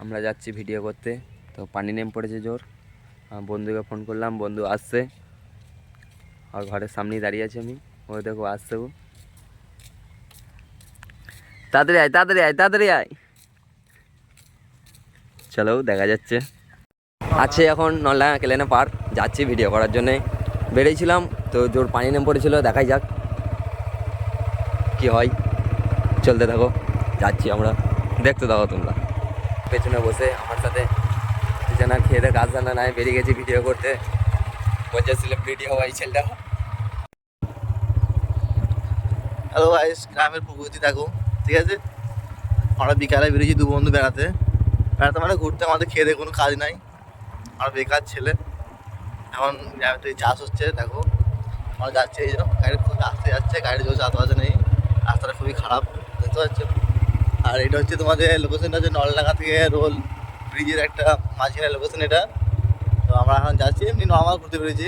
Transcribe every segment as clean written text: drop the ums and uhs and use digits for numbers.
আমরা যাচ্ছি ভিডিও করতে। তো পানি নেমে পড়েছে জোর। বন্ধুকে ফোন করলাম, বন্ধু আসছে আর ঘরের সামনেই দাঁড়িয়ে আছি আমি। ও দেখো আসছে, ও তাড়াতাড়ি আয় তাড়াতাড়ি আয় তাড়াতাড়ি আয়। চলো দেখা যাচ্ছে। আছে এখন নলডাঙ্গা কেলেনা পার্ক, যাচ্ছি ভিডিও করার জন্যে। বেরিয়েছিলাম তো জোর পানি নেমে পড়েছিল, দেখাই যাক কি হয়। চলতে থাকো, যাচ্ছি আমরা, দেখতে থাকো তোমরা। পেছনে বসে আমার সাথে দুজনা খেয়ে দেয়, কাজ জানা নাই, বেরিয়ে গেছি ভিডিও করতে। বলছে সেলিব্রিটি হওয়া এই ছেলেটা। হ্যালো গাইস, গ্রামের প্রকৃতি দেখো। ঠিক আছে, আমরা বিকালে বেরিয়েছি দু বন্ধু বেড়াতে বেড়াতে মানে ঘুরতে। আমাদের খেয়ে দিয়ে কোনো কাজ নাই, আমরা বেকার ছেলে। এখন গ্রামে চাষ হচ্ছে দেখো। আমরা যাচ্ছি, এই জন্য গাড়ি খুব আসতে যাচ্ছে, গাড়ির জোর চাষ নেই, রাস্তাটা খুবই খারাপ দেখতে পাচ্ছ। আর এটা হচ্ছে তোমাদের লোকেশনটা হচ্ছে নলডাঙ্গা থেকে রোল ব্রিজের একটা মাঝখানে লোকেশন এটা। তো আমরা এখন যাচ্ছি, এমনি নর্মাল ঘুরতে পেরেছি।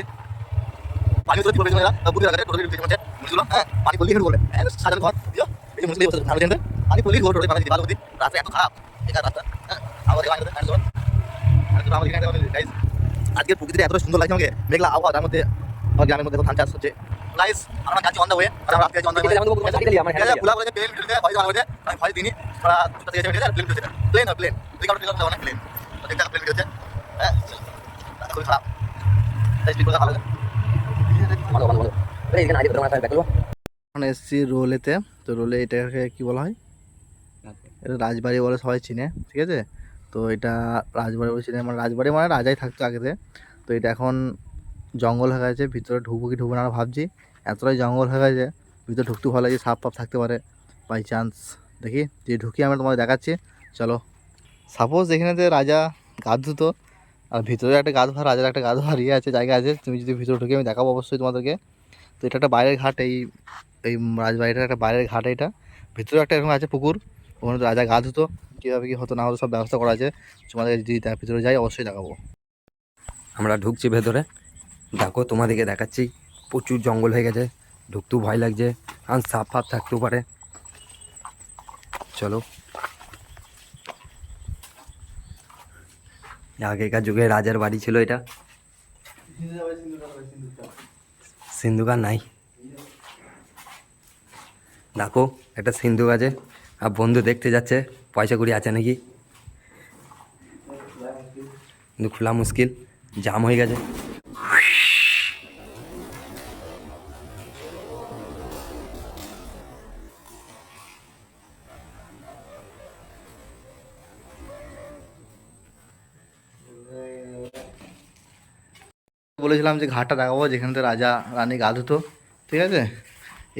পানি তো পড়ে গেছে, পুরো জায়গাটা টোটালি ভিজে গেছে। মুছলো হ্যাঁ, পানি পড়লেই হেঁটে বলে সাজানো ঘর দিও। এই যে মুছলেই বসে ভালো জানতে পানি পড়লেই ঘর টোটালি পানি ভালো বুদ্ধি। রাস্তা এত খারাপ, বেকার রাস্তা। হ্যাঁ, আবার এই পানিতে পানি জল। আর তো আমাদের এখানে গাইস আজকে প্রকৃতিটা এত সুন্দর লাগছে আমাকে। মেঘলা আবহাওয়া, তার মধ্যে আমার গ্রামের মধ্যে ধান চাষ হচ্ছে। গাইস আমরা যাচ্ছি অন দ্য ওয়ে, আমরা রাস্তায় যাচ্ছি অন দ্য ওয়ে। পুরা করে প্লেন ভিডিও ভয়েস বানাবো যে আমি ভয়েস দিইনি, আমরা দুটো থেকে ভিডিও প্লেন ভিডিও প্লেন আর প্লেন দুই কারণে প্লেন না প্লেন। তো দেখতে প্লেন ভিডিও হচ্ছে। হ্যাঁ খুবই খারাপ, তাই স্পিড করে ভালো লাগে। এখন এসছি রোলেতে। তো রোলে এটাকে কি বলা হয়, এটা রাজবাড়ি বলে সবাই চিনে। ঠিক আছে, তো এটা রাজবাড়ি বলে চিনে, মানে রাজবাড়ি মানে রাজাই থাকতো আগেতে। তো এটা এখন জঙ্গল হয়ে গেছে, ভিতরে ঢুকবো কি ঢুকবো না ভাবছি। এতটাই জঙ্গল হয়ে গেছে, ভিতরে ঢুকতে ভালো লাগে, সাপ ফাপ থাকতে পারে বাই চান্স। দেখি যে ঢুকি, আমরা তোমাদের দেখাচ্ছি। চলো, সাপোজ এখানেতে রাজা গা ধুতো, আর ভিতরে একটা গা ধোয়া, রাজার একটা গা ধোয়ার ইয়ে আছে, জায়গা আছে। তুমি যদি ভিতরে ঢুকে, আমি দেখাবো অবশ্যই তোমাদেরকে। তো এটা একটা বাইরের ঘাট, এই এই রাজবাড়িটার একটা বাইরের ঘাট এটা। ভিতরে একটা এরকম আছে পুকুর, ওখানে তো রাজা গা ধুতো। কীভাবে কী হতো না হতো সব ব্যবস্থা করা আছে। তোমাদের যদি ভিতরে যাই অবশ্যই দেখাবো। আমরা ঢুকছি ভেতরে, দেখো তোমাদেরকে দেখাচ্ছি। প্রচুর জঙ্গল হয়ে গেছে, ঢুকতেও ভয় লাগছে, আর সাপ ফাপ থাকতেও পারে। চলো, আগেকার যুগে রাজার বাড়ি ছিল এটা। সিন্ধুকার নাই, দেখো একটা সিন্ধুক আছে। আর বন্ধু দেখতে যাচ্ছে পয়সা কুড়ি আছে নাকি, কিন্তু খোলা মুশকিল, জাম হয়ে গেছে। বলেছিলাম যে ঘাটটা দেখাবো যেখানে রাজা রানী গা ধুতো। ঠিক আছে,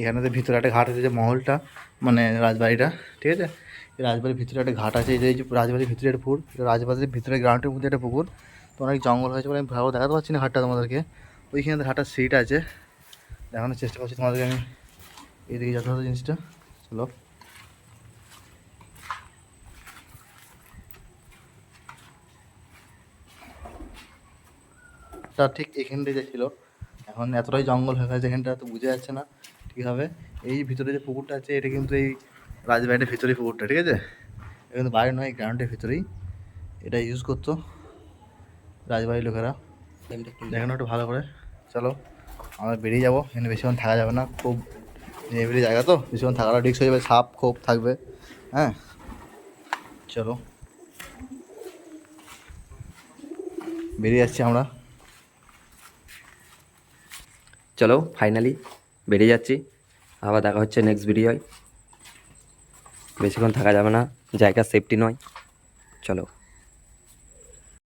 এখানেতে ভিতরে একটা ঘাট আছে, যে মহলটা মানে রাজবাড়িটা। ঠিক আছে, এই রাজবাড়ির ভিতরে একটা ঘাট আছে, এই যে রাজবাড়ির ভিতরে একটা পুকুর, রাজবাড়ির ভিতরে গ্রাউন্ডের মধ্যে একটা পুকুর। তো অনেক জঙ্গল হয়েছে বলে আমি ভালো দেখাতে পারছি না ঘাটটা তোমাদেরকে। ওইখানে ঘাটার সিট আছে, দেখানোর চেষ্টা করছি তোমাদেরকে আমি। এইদিকে যেতে হবে জিনিসটা, চলো। তা ঠিক এখানটায় যে ছিল, এখন এতটাই জঙ্গল হয়ে গেছে এখানটা, তো বোঝা যাচ্ছে না ঠিকভাবে। এই ভিতরে যে পুকুরটা আছে, এটা কিন্তু এই রাজবাড়িটার ভিতরেই পুকুরটা। ঠিক আছে, এটা কিন্তু বাইরে নয়, গ্রাউন্ডের ভিতরেই এটা ইউজ করতো রাজবাড়ির লোকেরা। দেখানো একটু ভালো করে। চলো আমরা বেরিয়ে যাবো, এখানে বেশিক্ষণ থাকা যাবে না, খুব নিরিবিলি জায়গা, তো বেশিক্ষণ থাকাটা রিস্ক হয়ে যাবে, সাপ খোপ থাকবে। হ্যাঁ চলো বেরিয়ে যাচ্ছি আমরা। চলো ফাইনালি বেরিয়ে যাচ্ছি, আবার দেখা হচ্ছে নেক্সট ভিডিওয়। বেশিক্ষণ থাকা যাবে না, জায়গা সেফটি নয়। চলো।